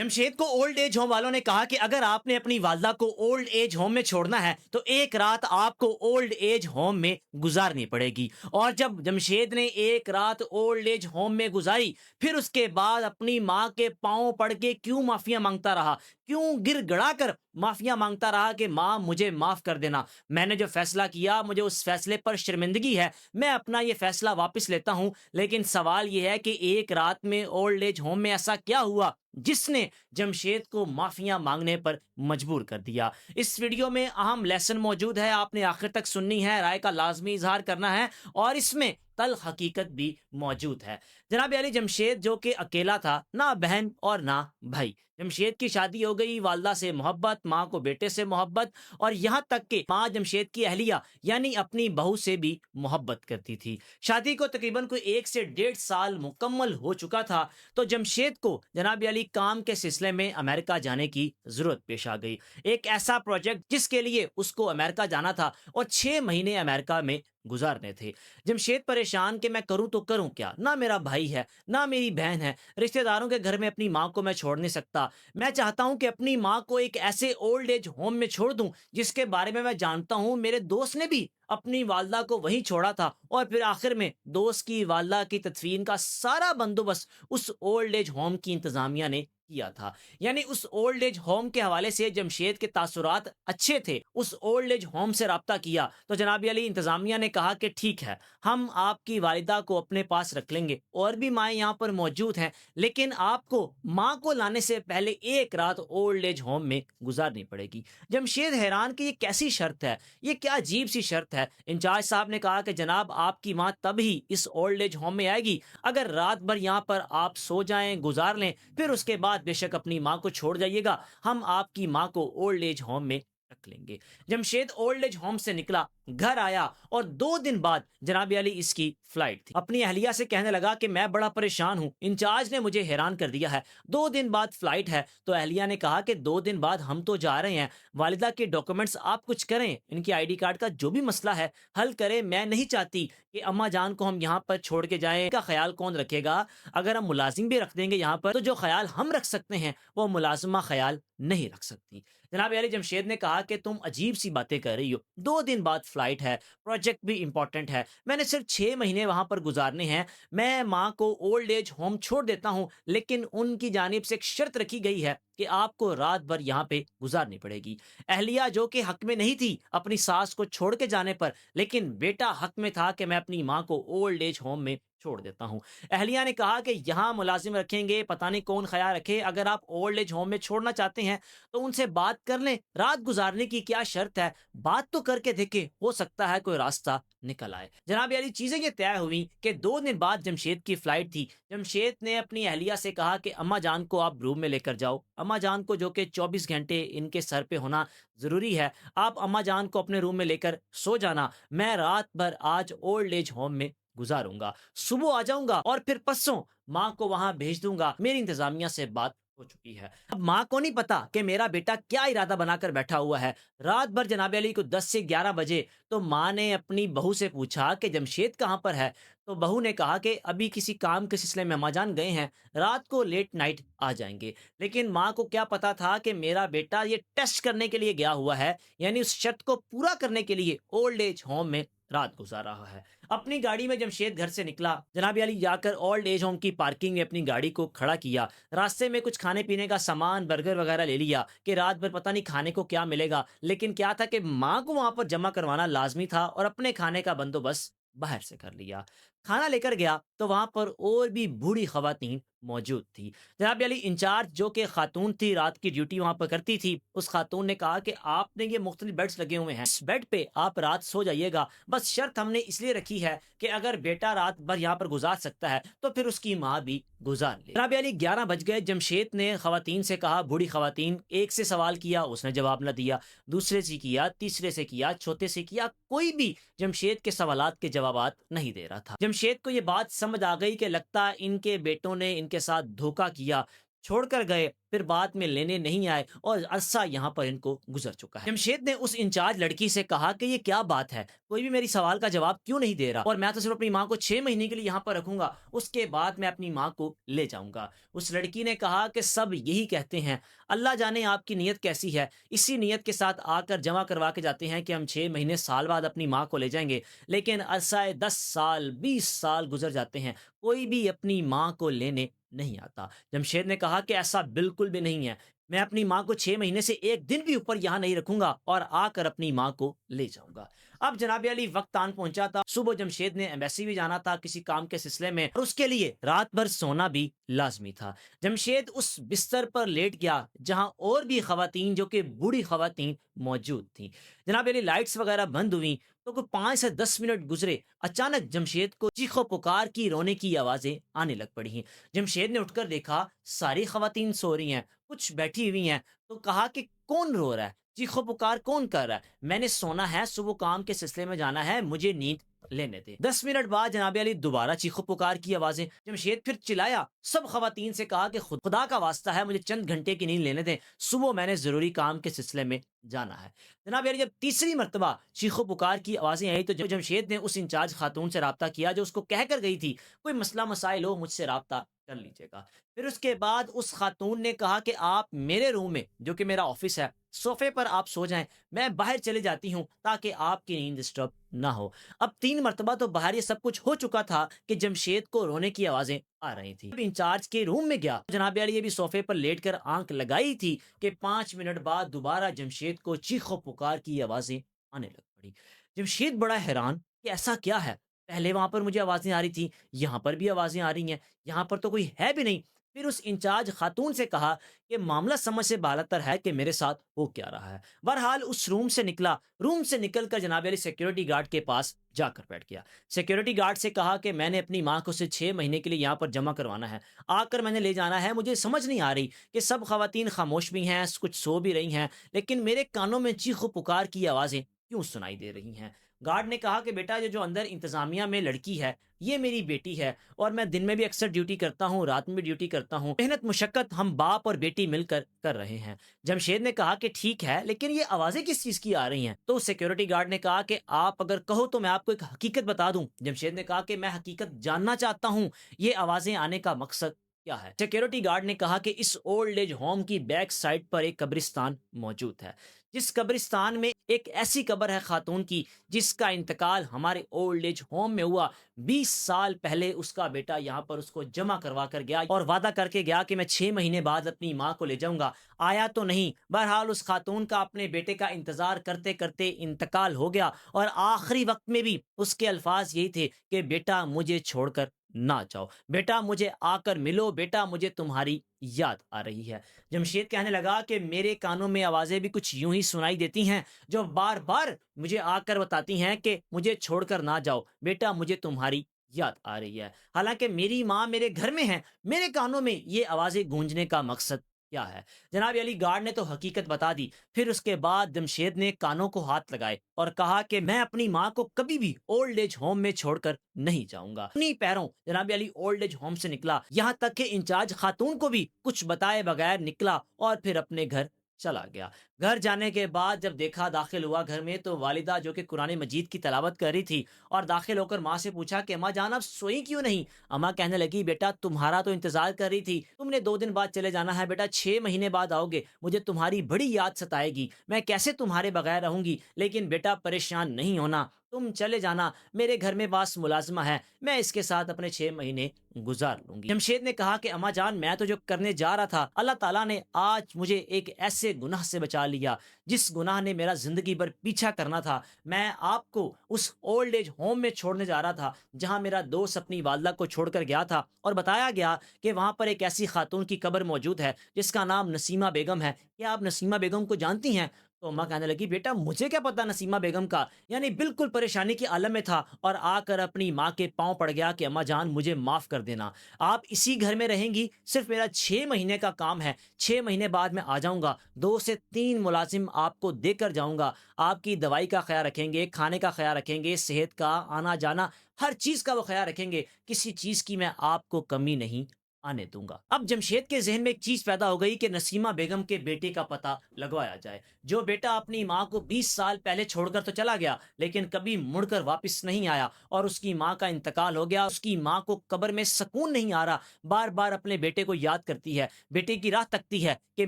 जमशेद को old age home वालों ने कहा कि अगर आपने अपनी वालदा को ओल्ड एज होम में छोड़ना है तो एक रात आपको ओल्ड एज होम में गुजारनी पड़ेगी। और जब जमशेद ने एक रात ओल्ड एज होम में गुजारी, फिर उसके बाद अपनी माँ के पाँव पड़ के क्यों माफिया मांगता रहा, क्यों गिर गड़ा कर माफिया मांगता रहा कि माँ मुझे माफ कर देना, मैंने जो फैसला किया मुझे उस फैसले पर शर्मिंदगी है, मैं अपना ये फैसला वापस लेता हूँ। लेकिन सवाल ये है कि एक रात में ओल्ड एज होम में ऐसा क्या हुआ जिसने जमशेद को माफिया मांगने पर मजबूर कर दिया। इस वीडियो में अहम लेसन मौजूद है, आपने आखिर तक सुननी है, राय का लाजमी इजहार करना है और इसमें तल हकीकत भी मौजूद है। जनाब अली जमशेद जो कि अकेला था, ना बहन और ना भाई। जमशेद की शादी हो गई, वालदा से मोहब्बत, माँ को बेटे से मोहब्बत और यहाँ तक कि माँ जमशेद की अहलिया यानी अपनी बहू से भी मोहब्बत करती थी। शादी को तकरीबन कोई 1 से 1.5 साल मुकम्मल हो चुका था तो जमशेद को जनाब अली काम के सिलसिले में अमेरिका जाने की जरूरत पेश आ गई। एक ऐसा प्रोजेक्ट जिसके लिए उसको अमेरिका जाना था और 6 महीने अमेरिका में गुजारने थे। जमशेद परेशान कि मैं करूं तो करूं क्या, ना मेरा भाई है ना मेरी बहन है, रिश्तेदारों के घर में अपनी माँ को मैं छोड़ नहीं सकता। मैं चाहता हूं कि अपनी माँ को एक ऐसे ओल्ड एज होम में छोड़ दूं जिसके बारे में मैं जानता हूं मेरे दोस्त ने भी अपनी वालदा को वहीं छोड़ा था और फिर आखिर में दोस्त की वालदा की तदफीन का सारा बंदोबस्त उस ओल्ड एज होम की इंतजामिया ने किया था। यानी उस ओल्ड एज होम के हवाले से जमशेद के तासुरात अच्छे थे। उस ओल्ड एज होम से रब्ता किया तो जनाब अली इंतजामिया ने कहा कि ठीक है, हम आपकी वालिदा को अपने पास रख लेंगे, और भी माएँ यहाँ पर मौजूद हैं, लेकिन आपको माँ को लाने से पहले एक रात ओल्ड एज होम में गुजारनी पड़ेगी। जमशेद हैरान कि ये कैसी शर्त है, ये क्या अजीब सी शर्त है। इंचार्ज साहब ने कहा कि जनाब आपकी माँ तभी इस ओल्ड एज होम में आएगी अगर रात भर यहाँ पर आप सो जाएं, गुजार लें, फिर उसके बाद बेशक अपनी माँ को छोड़ जाइएगा, हम आपकी माँ को ओल्ड एज होम में रख लेंगे। जमशेद ओल्ड एज होम से निकला, घर आया और 2 दिन बाद जनाब अली इसकी फ्लाइट थी। अपनी अहलिया से कहने लगा कि मैं बड़ा परेशान हूँ, इंचार्ज ने मुझे हैरान कर दिया है, 2 दिन बाद फ्लाइट है। तो अहलिया ने कहा कि 2 दिन बाद हम तो जा रहे हैं, वालिदा के डॉक्यूमेंट्स आप कुछ करें, इनकी आईडी कार्ड का जो भी मसला है हल करें। मैं नहीं चाहती कि अम्मा जान को हम यहाँ पर छोड़ के जाएं, का ख्याल कौन रखेगा? अगर हम मुलाजिम भी रख देंगे यहाँ पर तो जो ख्याल हम रख सकते हैं वो मुलाजिमा ख्याल नहीं रख सकती। जनाब अली जमशेद ने कहा कि तुम अजीब सी बातें कर रही हो, 2 दिन बाद फ्लाइट है, प्रोजेक्ट भी इंपॉर्टेंट है, मैंने सिर्फ 6 महीने वहां पर गुजारने हैं, मैं माँ को ओल्ड एज होम छोड़ देता हूँ, लेकिन उनकी जानिब से एक शर्त रखी गई है कि आपको रात भर यहाँ पे गुजारनी पड़ेगी। अहलिया जो कि हक में नहीं थी अपनी सास को छोड़ के जाने पर, लेकिन बेटा हक में था कि मैं अपनी माँ को ओल्ड एज होम में छोड़ देता हूँ। अहलिया ने कहा कि यहाँ मुलाजिम रखेंगे, पता नहीं कौन ख्याल रखे, अगर आप ओल्ड एज होम में छोड़ना चाहते हैं तो उनसे बात कर लें, रात गुजारने की क्या शर्त है, बात तो करके देखे, हो सकता है कोई रास्ता निकल आए। जनाब अली चीजें ये तय हुई कि 2 दिन बाद जमशेद की फ्लाइट थी। जमशेद ने अपनी अहलिया से कहा कि अम्मा जान को आप रूम में लेकर जाओ, अम्मा जान को जो कि 24 घंटे इनके सर पे होना जरूरी है, आप अम्मा जान को अपने रूम में लेकर सो जाना, मैं रात भर आज ओल्ड एज होम में गुजारूंगा, सुबह आ जाऊंगा और फिर परसों माँ को वहां भेज दूंगा, मेरी इंतजामिया से बात हो चुकी है। अब माँ को नहीं पता कि मेरा बेटा क्या इरादा बनाकर बैठा हुआ है। रात भर जनाब अली को 10 से 11 बजे तो माँ ने अपनी बहू से पूछा कि जमशेद कहाँ पर है, तो बहू ने कहा कि अभी किसी काम के सिलसिले में अम्मा जान गए हैं, रात को लेट नाइट आ जाएंगे। लेकिन माँ को क्या पता था कि मेरा बेटा ये टेस्ट करने के लिए गया हुआ है, यानी उस शर्त को पूरा करने के लिए ओल्ड एज होम में रात गुजार रहा है। अपनी गाड़ी में जमशेद घर से निकला, जनाब अली जाकर ओल्ड एज होम की पार्किंग में अपनी गाड़ी को खड़ा किया, रास्ते में कुछ खाने पीने का सामान बर्गर वगैरह ले लिया कि रात भर पता नहीं खाने को क्या मिलेगा, लेकिन क्या था कि माँ को वहां पर जमा करवाना लाजमी था और अपने खाने का बंदोबस्त बाहर से कर लिया। खाना लेकर गया तो वहां पर और भी बूढ़ी खवातीन मौजूद थी। जनाब अली इंचार्ज जो कि खातून थी, रात की ड्यूटी वहां पर करती थी, उस खातून ने कहा कि आपने ये मुख्तलिफ बेड्स लगे हुए हैं, इस बेड पे आप रात सो जाइएगा, बस शर्त हमने इसलिए रखी है कि अगर बेटा रात भर यहाँ पर गुजार सकता है तो फिर उसकी माँ भी गुजार ले। जनाब अली 11 बज गए। जमशेद ने खवातीन से कहा, बूढ़ी खवातीन, एक से सवाल किया, उसने जवाब न दिया, दूसरे से किया, तीसरे से किया, चौथे से किया, कोई भी जमशेद के सवालात के जवाबात नहीं दे रहा था। जमशेद को ये बात समझ आ गई कि लगता इनके बेटों ने इनके साथ धोखा किया, छोड़कर गए پھر بعد میں لینے نہیں آئے اور عرصہ یہاں پر ان کو گزر چکا ہے۔ جمشید نے اس انچارج لڑکی سے کہا کہ یہ کیا بات ہے، کوئی بھی میری سوال کا جواب کیوں نہیں دے رہا، اور میں تو صرف اپنی ماں کو 6 مہینے کے لیے یہاں پر رکھوں گا، اس کے بعد میں اپنی ماں کو لے جاؤں گا۔ اس لڑکی نے کہا کہ سب یہی کہتے ہیں، اللہ جانے آپ کی نیت کیسی ہے، اسی نیت کے ساتھ آ کر جمع کروا کے جاتے ہیں کہ ہم 6 مہینے سال بعد اپنی ماں کو لے جائیں گے، لیکن عرصہ 10 سال 20 سال گزر جاتے ہیں، کوئی بھی اپنی ماں کو لینے نہیں آتا۔ جمشید نے کہا کہ ایسا بالکل بھی نہیں ہے، میں اپنی ماں کو 6 مہینے سے ایک دن بھی اوپر یہاں نہیں رکھوں گا اور آ کر اپنی ماں کو لے جاؤں گا۔ اب جناب علی وقت آن پہنچا تھا، صبح جمشید نے ایمبیسی بھی جانا تھا کسی کام کے سلسلے میں، اور اس کے لیے رات بھر سونا بھی لازمی تھا۔ جمشید اس بستر پر لیٹ گیا جہاں اور بھی خواتین جو کہ بوڑھی خواتین موجود تھیں۔ جناب علی لائٹس وغیرہ بند ہوئیں تو کوئی 5 سے 10 منٹ گزرے، اچانک جمشید کو چیخ و پکار کی رونے کی آوازیں آنے لگ پڑی ہیں۔ جمشید نے اٹھ کر دیکھا ساری خواتین سو رہی ہیں، کچھ بیٹھی ہوئی ہیں، تو کہا کہ کون رو رہا ہے، چیخ و پکار کون کر رہا ہے، میں نے سونا ہے، صبح کام کے سلسلے میں جانا ہے، مجھے نیند لینے دے۔ 10 منٹ بعد جناب علی دوبارہ چیخ و پکار کی آوازیں، جمشید پھر چلایا، سب خواتین سے کہا کہ خدا کا واسطہ ہے مجھے چند گھنٹے کی نیند لینے دیں، صبح میں نے ضروری کام کے سلسلے میں جانا ہے۔ جناب علی جب تیسری مرتبہ چیخ و پکار کی آوازیں آئی تو جمشید نے اس انچارج خاتون سے رابطہ کیا جو اس کو کہہ کر گئی تھی کوئی مسئلہ مسائل ہو مجھ سے رابطہ کر لیجیے گا۔ پھر اس کے بعد اس خاتون نے کہا کہ آپ میرے روم میں جو کہ میرا آفس ہے صوفے پر آپ سو جائیں، میں باہر چلے جاتی ہوں تاکہ آپ کی نیند ڈسٹرب نہ ہو۔ اب 3 مرتبہ تو باہر یہ سب کچھ ہو چکا تھا کہ جمشید کو رونے کی آوازیں آ رہی تھی۔ انچارج کے روم میں گیا، جناب علی یہ بھی صوفے پر لیٹ کر آنکھ لگائی تھی کہ 5 منٹ بعد دوبارہ جمشید کو چیخ و پکار کی آوازیں آنے لگ پڑی۔ جمشید بڑا حیران کہ ایسا کیا ہے، پہلے وہاں پر مجھے آوازیں آ رہی تھی، یہاں پر بھی آوازیں آ رہی ہیں، یہاں پر تو کوئی ہے بھی نہیں۔ پھر اس انچارج خاتون سے کہا کہ معاملہ سمجھ سے بالاتر ہے کہ میرے ساتھ ہو کیا رہا ہے۔ بہرحال اس روم سے نکلا، روم سے نکل کر جناب علی سیکیورٹی گارڈ کے پاس جا کر بیٹھ گیا۔ سیکیورٹی گارڈ سے کہا کہ میں نے اپنی ماں کو صرف 6 مہینے کے لیے یہاں پر جمع کروانا ہے، آ کر میں نے لے جانا ہے، مجھے سمجھ نہیں آ رہی کہ سب خواتین خاموش بھی ہیں، کچھ سو بھی رہی ہیں، لیکن میرے کانوں میں چیخ و پکار کی آوازیں کیوں سنائی دے رہی ہیں۔ گارڈ نے کہا کہ بیٹا یہ جو اندر انتظامیہ میں لڑکی ہے یہ میری بیٹی ہے، اور میں دن میں بھی اکثر ڈیوٹی کرتا ہوں، رات میں بھی ڈیوٹی کرتا ہوں، محنت مشقت ہم باپ اور بیٹی مل کر کر رہے ہیں۔ جمشید نے کہا کہ ٹھیک ہے، لیکن یہ آوازیں کس چیز کی آ رہی ہیں؟ تو سیکیورٹی گارڈ نے کہا کہ آپ اگر کہو تو میں آپ کو ایک حقیقت بتا دوں۔ جمشید نے کہا کہ میں حقیقت جاننا چاہتا ہوں، یہ آوازیں آنے کا مقصد کیا ہے؟ سیکیورٹی گارڈ نے کہا کہ اس اولڈ ایج ہوم کی بیک سائڈ پر ایک قبرستان موجود ہے، جس قبرستان میں ایک ایسی قبر ہے خاتون کی جس کا انتقال ہمارے اولڈ ایج ہوم میں ہوا۔ 20 سال پہلے اس کا بیٹا یہاں پر اس کو جمع کروا کر گیا اور وعدہ کر کے گیا کہ میں 6 مہینے بعد اپنی ماں کو لے جاؤں گا، آیا تو نہیں۔ بہرحال اس خاتون کا اپنے بیٹے کا انتظار کرتے کرتے انتقال ہو گیا، اور آخری وقت میں بھی اس کے الفاظ یہی تھے کہ بیٹا مجھے چھوڑ کر نہ جاؤ، بیٹا مجھے آ کر ملو، بیٹا مجھے تمہاری یاد آ رہی ہے۔ جمشید کہنے لگا کہ میرے کانوں میں آوازیں بھی کچھ یوں ہی سنائی دیتی ہیں جو بار بار مجھے آ کر بتاتی ہیں کہ مجھے چھوڑ کر نہ جاؤ، بیٹا مجھے تمہاری یاد آ رہی ہے۔ حالانکہ میری ماں میرے گھر میں ہے، میرے کانوں میں یہ آوازیں گونجنے کا مقصد کیا ہے؟ جناب علی گارڈ نے تو حقیقت بتا دی۔ پھر اس کے بعد جمشید نے کانوں کو ہاتھ لگائے اور کہا کہ میں اپنی ماں کو کبھی بھی اولڈ ایج ہوم میں چھوڑ کر نہیں جاؤں گا۔ اپنی پیروں جناب علی اولڈ ایج ہوم سے نکلا، یہاں تک کہ انچارج خاتون کو بھی کچھ بتائے بغیر نکلا اور پھر اپنے گھر چلا گیا۔ گھر جانے کے بعد جب دیکھا، داخل ہوا گھر میں، تو والدہ جو کہ قرآن مجید کی تلاوت کر رہی تھی، اور داخل ہو کر ماں سے پوچھا کہ اماں جان آپ سوئی کیوں نہیں؟ اماں کہنے لگی بیٹا تمہارا تو انتظار کر رہی تھی، تم نے 2 دن بعد چلے جانا ہے، بیٹا 6 مہینے بعد آؤ گے، مجھے تمہاری بڑی یاد ستائے گی، میں کیسے تمہارے بغیر رہوں گی، لیکن بیٹا پریشان نہیں ہونا، تم چلے جانا، میرے گھر میں پاس ملازمہ ہے، میں اس کے ساتھ اپنے 6 مہینے گزار لوں گی۔ جمشید نے کہا کہ اماں جان میں تو جو کرنے جا رہا تھا، اللہ تعالیٰ نے آج مجھے ایک ایسے گناہ سے بچا لیا جس گناہ نے میرا زندگی بھر پیچھا کرنا تھا۔ میں آپ کو اس اولڈ ایج ہوم میں چھوڑنے جا رہا تھا جہاں میرا دوست اپنی والدہ کو چھوڑ کر گیا تھا، اور بتایا گیا کہ وہاں پر ایک ایسی خاتون کی قبر موجود ہے جس کا نام نسیمہ بیگم ہے، کیا آپ نسیمہ بیگم کو جانتی ہیں؟ تو اماں کہنے لگی بیٹا مجھے کیا پتا نسیمہ بیگم کا، یعنی بالکل پریشانی کی عالم میں تھا، اور آ کر اپنی ماں کے پاؤں پڑ گیا کہ اماں جان مجھے معاف کر دینا، آپ اسی گھر میں رہیں گی، صرف میرا 6 مہینے کا کام ہے، 6 مہینے بعد میں آ جاؤں گا، 2 سے 3 ملازم آپ کو دے کر جاؤں گا، آپ کی دوائی کا خیال رکھیں گے، کھانے کا خیال رکھیں گے، صحت کا، آنا جانا، ہر چیز کا وہ خیال رکھیں گے، کسی چیز کی میں آپ کو کمی نہیں आने दूंगा। अब जमशेद के जहन में एक चीज पैदा हो गई कि नसीमा बेगम के बेटे का पता लगवाया जाए, जो बेटा अपनी माँ को 20 साल पहले छोड़कर तो चला गया लेकिन कभी मुड़कर वापस नहीं आया, और उसकी माँ का इंतकाल हो गया। उसकी माँ को कब्र में सुकून नहीं आ रहा, बार बार अपने बेटे को याद करती है, बेटे की राह तकती है कि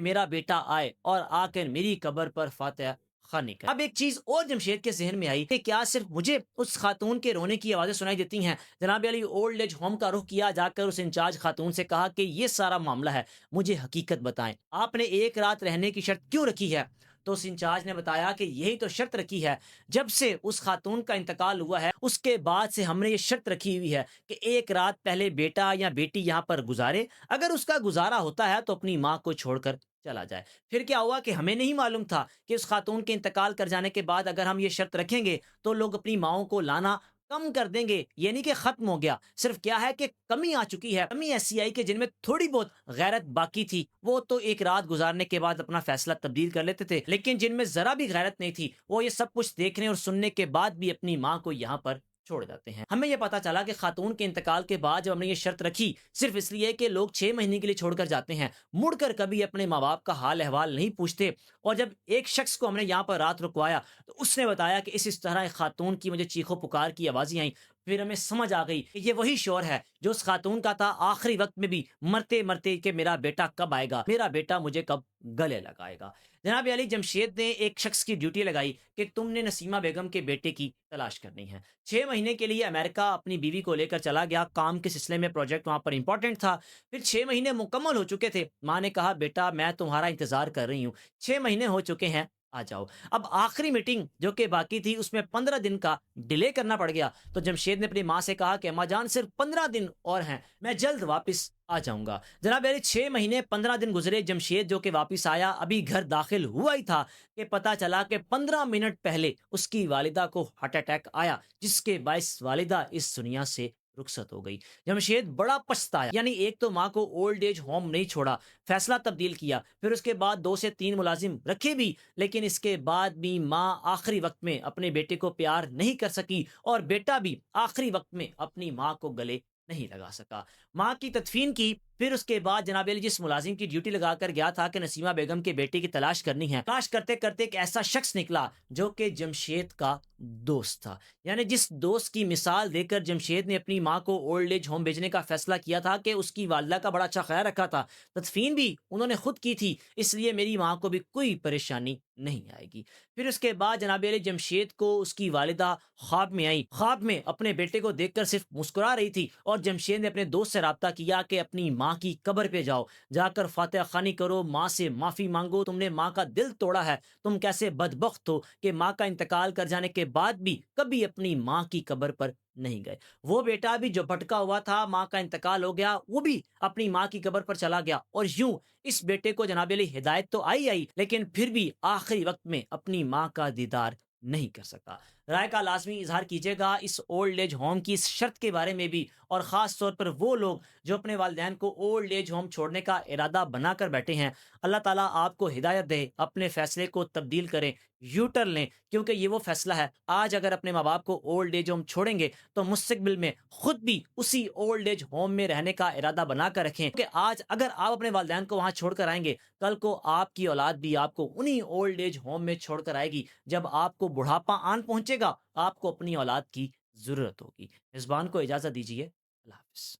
मेरा बेटा आए और आकर मेरी कब्र पर फातिहा खानी करे। अब एक चीज और जमशेद के जहन में आई कि क्या सिर्फ मुझे उस खातून के रोने की आवाजें सुनाई देती हैं। जनाब अली ओल्ड एज होम का रुख किया, जाकर उस इंचार्ज खातून से कहा कि ये सारा मामला है, मुझे हकीकत बताएं, आपने एक रात रहने की शर्त क्यों रखी है। तो उस इंचार्ज ने बताया कि यही तो शर्त रखी है, जब से उस खातून का इंतकाल हुआ है उसके बाद से हमने ये शर्त रखी हुई है कि एक रात पहले बेटा या बेटी यहाँ पर गुजारे, अगर उसका गुजारा होता है तो अपनी माँ को छोड़कर चला जाए। फिर क्या हुआ कि हमें नहीं मालूम था कि उस खातून के इंतकाल कर जाने के बाद अगर हम ये शर्त रखेंगे तो लोग अपनी माओं को लाना कम कर देंगे, ये नहीं कि खत्म हो गया, सिर्फ क्या है कि कमी आ चुकी है। कमी ऐसी आई कि जिनमें थोड़ी बहुत गैरत बाकी थी वो तो एक रात गुजारने के बाद अपना फैसला तब्दील कर लेते थे, लेकिन जिनमें जरा भी गैरत नहीं थी वो ये सब कुछ देखने और सुनने के बाद भी अपनी माँ को यहाँ पर छोड़ जाते हैं। हमें यह पता चला कि खातून के इंतकाल के बाद जब हमने ये शर्त रखी सिर्फ इसलिए कि लोग 6 महीने के लिए छोड़कर जाते हैं, मुड़कर कभी अपने माँ बाप का हाल अहवाल नहीं पूछते। और जब एक शख्स को हमने यहाँ पर रात रुकवाया तो उसने बताया कि इस तरह एक खातून की मुझे चीखों पुकार की आवाजें आई। फिर हमें समझ आ गई कि ये वही शोर है जो उस खातून का था आखिरी वक्त में भी, मरते मरते, कि मेरा बेटा कब आएगा, मेरा बेटा मुझे कब गले लगाएगा। जनाब अली जमशेद ने एक शख्स की ड्यूटी लगाई कि तुमने नसीमा बेगम के बेटे की तलाश करनी है। 6 महीने के लिए अमेरिका अपनी बीवी को लेकर चला गया, काम के सिलसिले में प्रोजेक्ट वहां पर इंपॉर्टेंट था। फिर 6 महीने मुकम्मल हो चुके थे, माँ ने कहा बेटा मैं तुम्हारा इंतजार कर रही हूँ, 6 महीने हो चुके हैं, आ जाओ। अब आखिरी मीटिंग जो कि बाकी थी उसमें 15 दिन का डिले करना पड़ गया, तो जमशेद ने अपनी माँ से कहा कि अम्मा जान सिर्फ 15 दिन और हैं, मैं जल्द वापस आ जाऊंगा। जनाब मेरे 6 महीने 15 दिन गुजरे, जमशेद जो कि वापस आया अभी घर दाखिल हुआ ही था कि पता चला कि 15 मिनट पहले उसकी वालिदा को हार्ट अटैक आया, जिसके बायस वालिदा इस दुनिया से रुखसत हो गई। जमशेद बड़ा पछताया, यानी एक तो माँ को ओल्ड एज होम नहीं छोड़ा, फैसला तब्दील किया, फिर उसके बाद 2 से 3 मुलाजिम रखे भी, लेकिन इसके बाद भी माँ आखिरी वक्त में अपने बेटे को प्यार नहीं कर सकी और बेटा भी आखिरी वक्त में अपनी माँ को गले नहीं लगा सका। माँ की तदफीन की, फिर उसके बाद जनाब अली जिस मुलाजिम की ड्यूटी लगाकर गया था कि नसीमा बेगम के बेटे की तलाश करनी है, तलाश करते करते एक ऐसा शख्स निकला जो कि जमशेद का दोस्त था। यानी जिस दोस्त की मिसाल देकर जमशेद ने अपनी माँ को ओल्ड एज होम भेजने का फैसला किया था कि उसकी वालदा का बड़ा अच्छा ख्याल रखा था, तदफीन भी उन्होंने खुद की थी, इसलिए मेरी माँ को भी कोई परेशानी नहीं आएगी। फिर उसके बाद जनाब अली जमशेद को उसकी वालिदा ख्वाब में आई, ख्वाब में अपने बेटे को देखकर सिर्फ मुस्कुरा रही थी, और जमशेद ने अपने दोस्त से राब्ता किया कि अपनी माँ की कब्र पे जाओ, जाकर फातिहा खानी करो, माँ से माफी मांगो, तुमने माँ का दिल तोड़ा है, तुम कैसे बदबख्त हो कि माँ का इंतकाल कर जाने के बाद भी कभी अपनी माँ की कब्र पर नहीं गए। वो बेटा भी जो भटका हुआ था, माँ का इंतकाल हो गया, वो भी अपनी माँ की कब्र पर चला गया, और यूं इस बेटे को जनाब अली हिदायत तो आई लेकिन फिर भी आखिरी वक्त में अपनी माँ का दीदार नहीं कर सका। राय का लाजमी इजहार कीजिएगा इस ओल्ड एज होम की इस शर्त के बारे में भी, और ख़ास तौर पर वो लोग जो अपने वालिदैन को ओल्ड एज होम छोड़ने का इरादा बनाकर बैठे हैं। अल्लाह ताला आपको हिदायत दे, अपने फैसले को तब्दील करें, यू टर्न लें, क्योंकि ये वो फैसला है, आज अगर अपने माँ बाप को ओल्ड एज होम छोड़ेंगे तो मुस्तकबिल में खुद भी उसी ओल्ड एज होम में रहने का इरादा बनाकर रखें, क्योंकि आज अगर आप अपने वालिदैन को वहाँ छोड़ कर आएंगे, कल को आपकी औलाद भी आपको उन्हीं ओल्ड एज होम में छोड़कर आएगी। जब आपको बुढ़ापा आन पहुंचेगा, आपको अपनी औलाद की जरूरत होगी। मेजबान को इजाजत दीजिए। अल्लाह हाफिज।